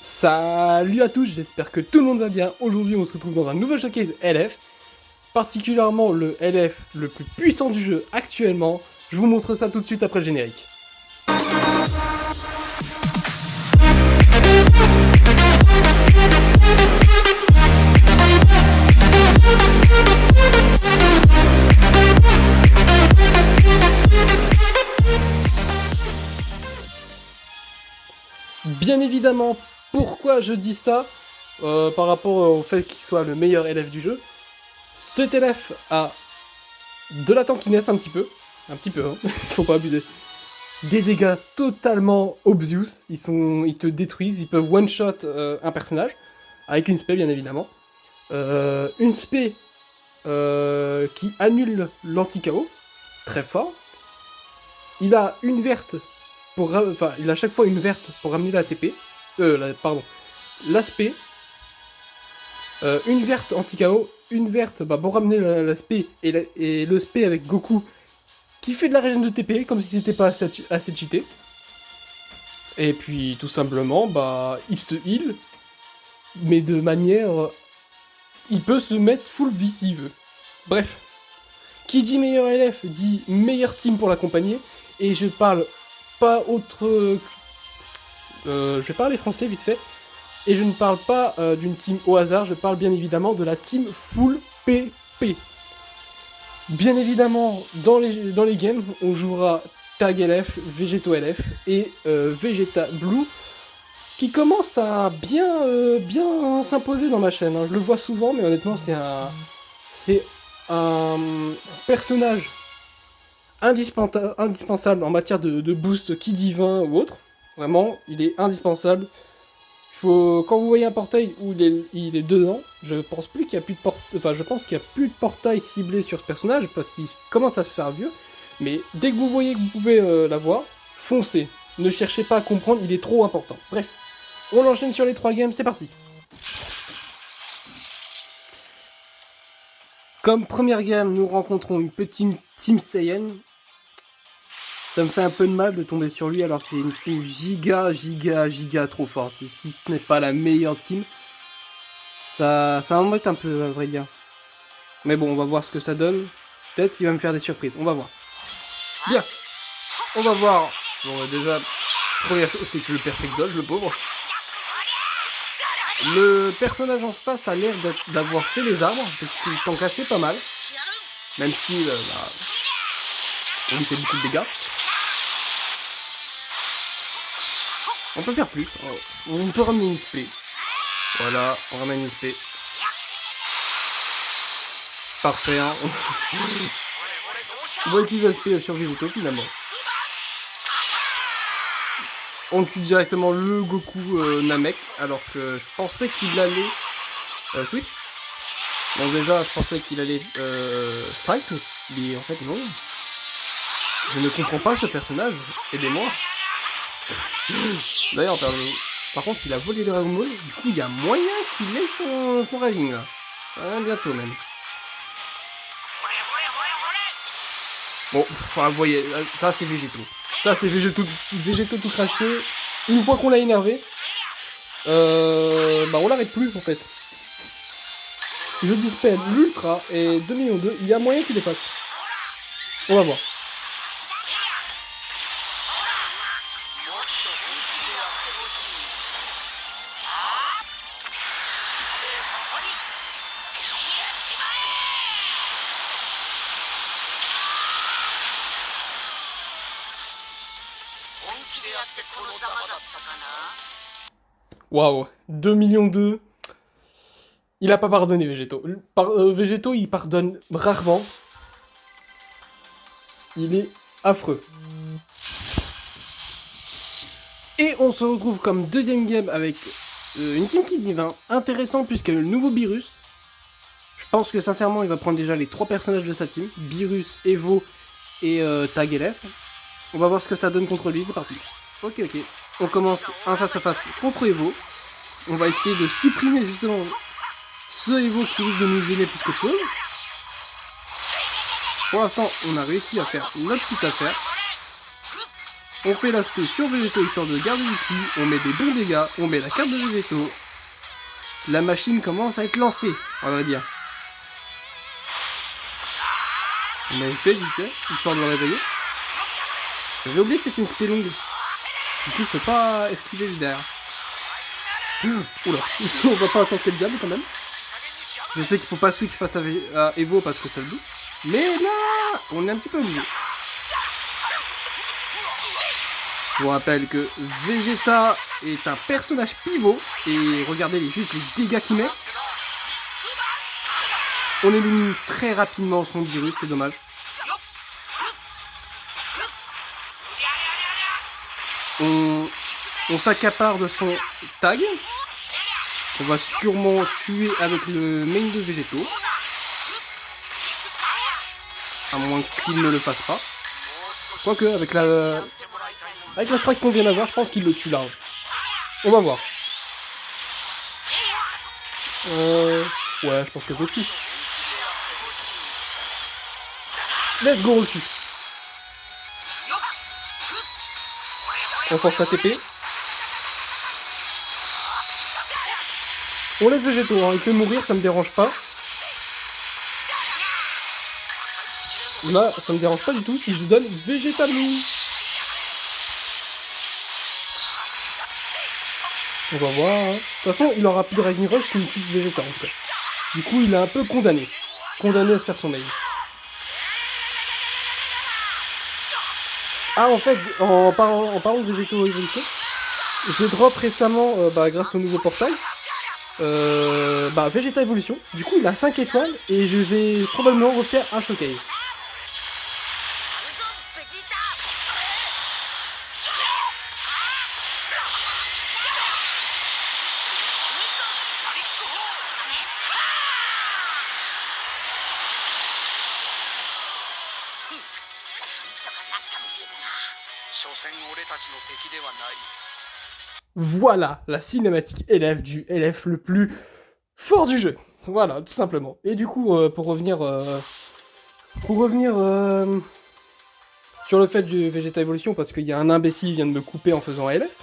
Salut à tous, j'espère que tout le monde va bien. Aujourd'hui, on se retrouve dans un nouveau showcase LF, particulièrement le LF le plus puissant du jeu actuellement. Je vous montre ça tout de suite après le générique. Bien évidemment, pourquoi je dis ça par rapport au fait qu'il soit le meilleur LF du jeu. Cet LF a de la tankiness un petit peu, hein, faut pas abuser. Des dégâts totalement obvious, ils te détruisent, ils peuvent one-shot un personnage, avec une spé bien évidemment. Une spé qui annule l'anti-KO, très fort. Il a une verte enfin, il a chaque fois une verte pour ramener la TP. L'aspect. Une verte anti-KO, une verte pour ramener l'aspect et le spé avec Goku qui fait de la régène de TP comme si c'était pas assez cheaté. Et puis tout simplement, il se heal, mais de manière. Il peut se mettre full vie s'il veut. Bref. Qui dit meilleur LF dit meilleur team pour l'accompagner. Et je parle pas autre. Je vais parler français vite fait. Et je ne parle pas d'une team au hasard, je parle bien évidemment de la team full PP. Bien évidemment, dans les games, on jouera Tag LF, Vegeto LF et Vegeta Blue, qui commence à bien s'imposer dans ma chaîne. Hein. Je le vois souvent, mais honnêtement, c'est un personnage indispensable en matière de boost ki divin ou autre. Vraiment, il est indispensable. Quand vous voyez un portail où il est dedans, je pense plus qu'il y a plus de je pense qu'il y a plus de portail ciblé sur ce personnage parce qu'il commence à se faire vieux. Mais dès que vous voyez que vous pouvez l'avoir, foncez. Ne cherchez pas à comprendre, il est trop important. Bref, on enchaîne sur les 3 games, c'est parti. Comme première game, nous rencontrons une petite Team Saiyan. Ça me fait un peu de mal de tomber sur lui alors qu'il est une team giga trop forte. Si ce n'est pas la meilleure team, ça m'embête un peu à vrai dire. Mais bon, on va voir ce que ça donne. Peut-être qu'il va me faire des surprises, on va voir. Bien, on va voir. Bon, déjà, première chose, c'est que le perfect dodge, le pauvre. Le personnage en face a l'air d'avoir fait les arbres, parce qu'il t'en cachait pas mal. Même si, on lui fait beaucoup de dégâts. On peut faire plus. On peut ramener une spé. Voilà, on ramène une spé. Parfait, hein. On va utiliser la spé sur Vegeto finalement. On tue directement le Goku Namek, alors que je pensais qu'il allait switch. Bon déjà, je pensais qu'il allait strike, mais en fait non. Je ne comprends pas ce personnage, aidez-moi. D'ailleurs, par contre, il a volé le Dragon Ball, du coup, il y a moyen qu'il ait son raving, là. Bientôt, même. Bon, vous voyez, ça, c'est Vegeto. Ça, c'est Vegeto tout craché. Une fois qu'on l'a énervé, on l'arrête plus, en fait. Je dispelle l'Ultra, et 2 millions 2, il y a moyen qu'il efface. On va voir. Waouh, 2 millions 2. Il a pas pardonné Vegeto. Vegeto, il pardonne rarement. Il est affreux. Et on se retrouve comme deuxième game avec une team ki divin. Intéressant puisque le nouveau Beerus. Je pense que sincèrement, il va prendre déjà les 3 personnages de sa team. Beerus, Evo et Tag LF. On va voir ce que ça donne contre lui, c'est parti. Ok. On commence un face à face contre Evo. On va essayer de supprimer justement ce Evo qui risque de nous gêner plus que chose. Pour l'instant, on a réussi à faire notre petite affaire. On fait l'aspect sur végétaux histoire de garder du ki. On met des bons dégâts. On met la carte de végétaux. La machine commence à être lancée, on va dire. On met SP, j'y sais, histoire de le réveiller. J'avais oublié que c'était une SP longue. Du coup, je peux pas esquiver juste derrière. Oula, on va pas tenter le diable quand même. Je sais qu'il faut pas switch face à Evo parce que ça le doute. Mais là, on est un petit peu obligé. Je vous rappelle que Vegeta est un personnage pivot. Et regardez juste les dégâts qu'il met. On élimine très rapidement son virus, c'est dommage. On s'accapare de son tag. On va sûrement tuer avec le main de végétaux. À moins qu'il ne le fasse pas. Quoique, avec la strike qu'on vient d'avoir, je pense qu'il le tue large. On va voir. Ouais, je pense que je le tue. Let's go, on le tue. On force la TP. On laisse végétaux, hein. Il peut mourir, ça me dérange pas. Là, ça me dérange pas du tout si je donne Vegeta Blue. On va voir. Hein. De toute façon, il aura plus de Rising Rush s'il me touche Vegeta en tout cas. Du coup, il est un peu condamné. Condamné à se faire son mail. Ah, en fait, en parlant de Végétaux Évolution, j'ai drop récemment, grâce au nouveau portail, Vegeta Evolution. Du coup, il a 5 étoiles et je vais probablement refaire un showcase. Voilà la cinématique élève du LF le plus fort du jeu. Voilà, tout simplement. Et du coup, pour revenir sur le fait du Vegeta Evolution, parce qu'il y a un imbécile qui vient de me couper en faisant LF,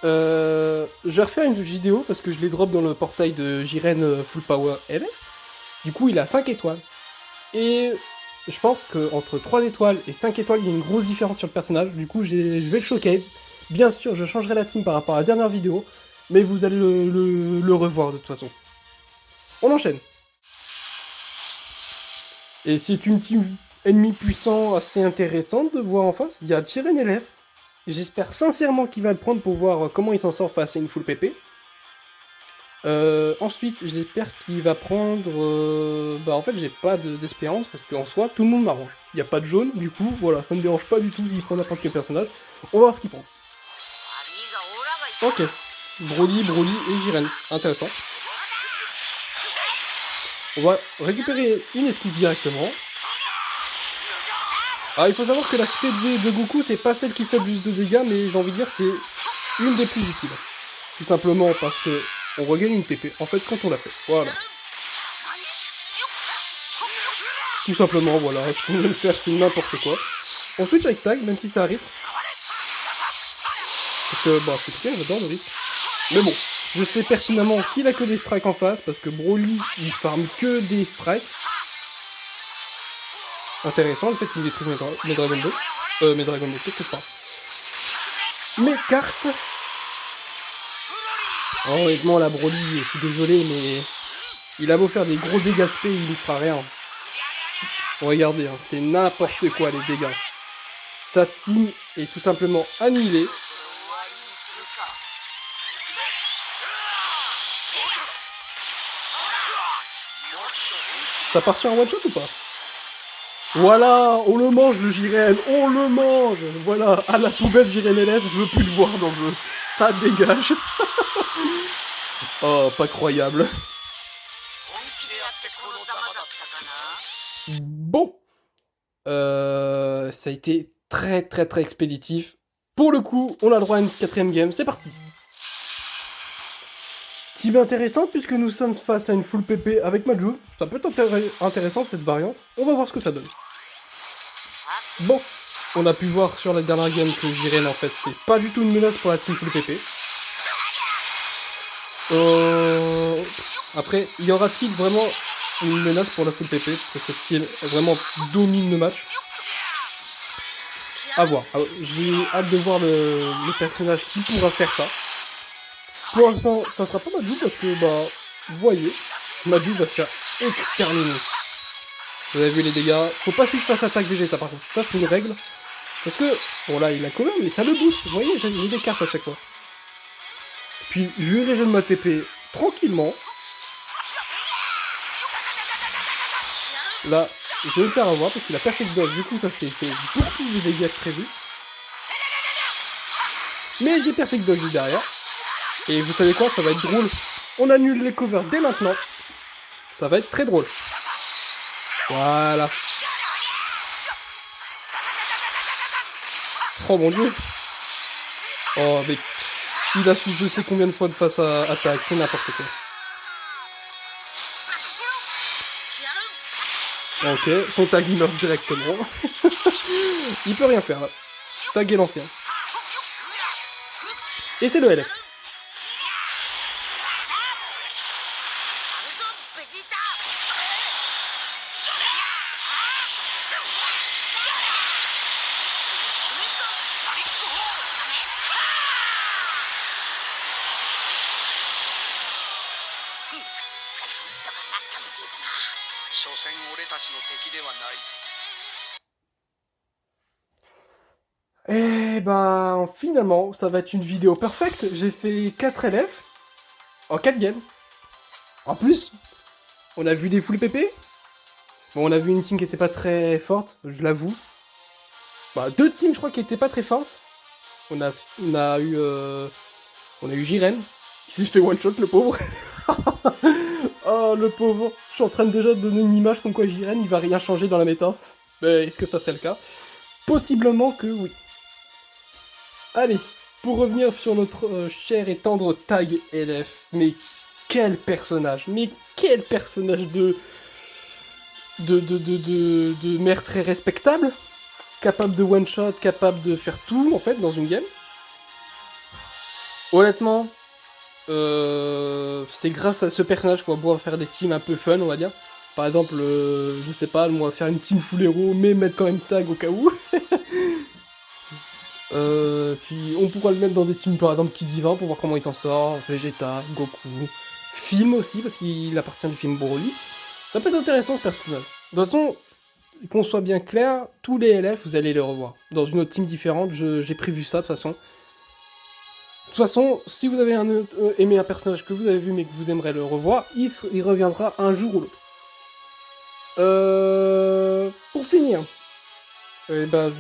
je vais refaire une vidéo parce que je l'ai drop dans le portail de Jiren Full Power LF. Du coup, il a 5 étoiles. Et je pense qu'entre 3 étoiles et 5 étoiles, il y a une grosse différence sur le personnage. Du coup, je vais le showcase. Bien sûr, je changerai la team par rapport à la dernière vidéo, mais vous allez le revoir de toute façon. On enchaîne. Et c'est une team ennemi puissant assez intéressante de voir en face. Il y a Jiren LF. J'espère sincèrement qu'il va le prendre pour voir comment il s'en sort face à une full PP. Ensuite, j'espère qu'il va prendre... en fait, j'ai pas d'espérance parce qu'en soi, tout le monde m'arrange. Il n'y a pas de jaune, du coup, voilà, ça me dérange pas du tout s'il prend n'importe quel personnage. On va voir ce qu'il prend. Ok. Broly et Jiren. Intéressant. On va récupérer une esquive directement. Alors, il faut savoir que la speed de Goku, c'est pas celle qui fait le plus de dégâts, mais j'ai envie de dire c'est une des plus utiles. Tout simplement parce que on regagne une TP, en fait, quand on l'a fait. Voilà. Tout simplement, voilà, ce qu'on vient de faire, c'est n'importe quoi. On switch avec tag, même si ça risque. Parce que, c'est clair, j'adore le risque. Mais bon, je sais pertinemment qu'il a que des strikes en face, parce que Broly, il farme que des strikes. Intéressant, le fait qu'il me détruise mes Dragon Ball. Mes Dragon Ball, qu'est-ce que je parle? Mes cartes. Oh, honnêtement, la Broly, je suis désolé, mais... il a beau faire des gros dégâts spé, il ne fera rien. Regardez, hein, c'est n'importe quoi les dégâts. Sa team est tout simplement annihilée. Ça part sur un one-shot ou pas? Voilà, on le mange le Jiren, on le mange. Voilà, à la poubelle Jiren LF, je veux plus le voir dans le jeu. Ça dégage. Oh, pas croyable. Bon. Ça a été très expéditif. Pour le coup, on a le droit à une 4ème game, c'est parti. Team intéressante puisque nous sommes face à une full PP avec Majou. Ça peut être intéressant cette variante. On va voir ce que ça donne. Bon, on a pu voir sur la dernière game que Jiren, en fait, c'est pas du tout une menace pour la team full PP. Après, y aura-t-il vraiment une menace pour la full PP, parce que cette team vraiment domine le match? À voir. J'ai hâte de voir le personnage qui pourra faire ça. Pour l'instant, ça sera pas Maju, parce que, bah, vous voyez, Maju va se faire exterminer. Vous avez vu les dégâts. Faut pas suivre face à attaque Vegeta, par contre. Ça, c'est une règle. Parce que, bon là, il a quand même, mais ça le booste. Vous voyez, j'ai des cartes à chaque fois. Puis, je vais régénérer ma TP tranquillement. Là, je vais le faire avoir parce qu'il a Perfect Dodge. Du coup, ça se fait beaucoup plus de dégâts que prévu. Mais j'ai Perfect Dodge derrière. Et vous savez quoi, ça va être drôle. On annule les covers dès maintenant. Ça va être très drôle. Voilà. Oh mon dieu. Oh mais... il a su je sais combien de fois de face à attaque, c'est n'importe quoi. Ok, son tag il meurt directement. Il peut rien faire là. Tag est l'ancien. Et c'est le LF. Et bah finalement, ça va être une vidéo parfaite. J'ai fait 4 LF en 4 games. En plus, on a vu des full PP. Bon, on a vu une team qui était pas très forte, je l'avoue. Bah, 2 teams, je crois, qui étaient pas très fortes. On a eu Jiren, qui s'est fait one shot, le pauvre. Oh, le pauvre. Je suis en train de déjà donner une image comme quoi Jiren, il va rien changer dans la méta. Mais est-ce que ça serait le cas? Possiblement que oui. Allez, pour revenir sur notre cher et tendre tag LF, mais quel personnage, de mère très respectable, capable de one shot, capable de faire tout en fait dans une game. Honnêtement, c'est grâce à ce personnage qu'on va pouvoir faire des teams un peu fun, on va dire. Par exemple, je sais pas, moi faire une team full héros, mais mettre quand même tag au cas où. Puis on pourra le mettre dans des teams par exemple Kid Divin pour voir comment il s'en sort, Vegeta, Goku, Film aussi parce qu'il appartient du film Broly. Ça peut être intéressant ce personnage. De toute façon, qu'on soit bien clair, tous les LF vous allez les revoir. Dans une autre team différente, j'ai prévu ça de toute façon. De toute façon, si vous avez aimé un personnage que vous avez vu mais que vous aimerez le revoir, il reviendra un jour ou l'autre. Pour finir, eh ben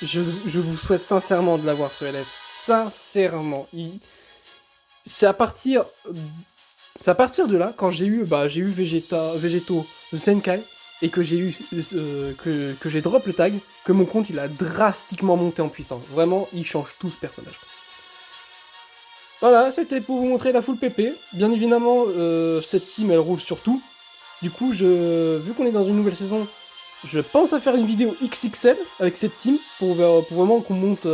je vous souhaite sincèrement de l'avoir ce LF. Sincèrement. C'est à partir de là, quand j'ai eu Végéto, Zenkai, et que j'ai eu que j'ai drop le tag, que mon compte il a drastiquement monté en puissance. Vraiment, il change tout ce personnage. Voilà, c'était pour vous montrer la full PP. Bien évidemment, cette team elle roule sur tout. Du coup, vu qu'on est dans une nouvelle saison, je pense à faire une vidéo XXL avec cette team pour vraiment qu'on monte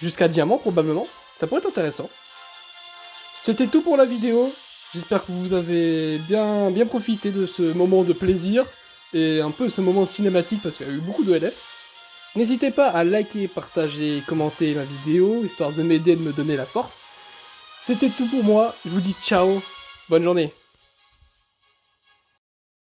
jusqu'à Diamant probablement. Ça pourrait être intéressant. C'était tout pour la vidéo. J'espère que vous avez bien profité de ce moment de plaisir et un peu ce moment cinématique parce qu'il y a eu beaucoup de LF. N'hésitez pas à liker, partager, commenter ma vidéo histoire de m'aider, de me donner la force. C'était tout pour moi. Je vous dis ciao. Bonne journée.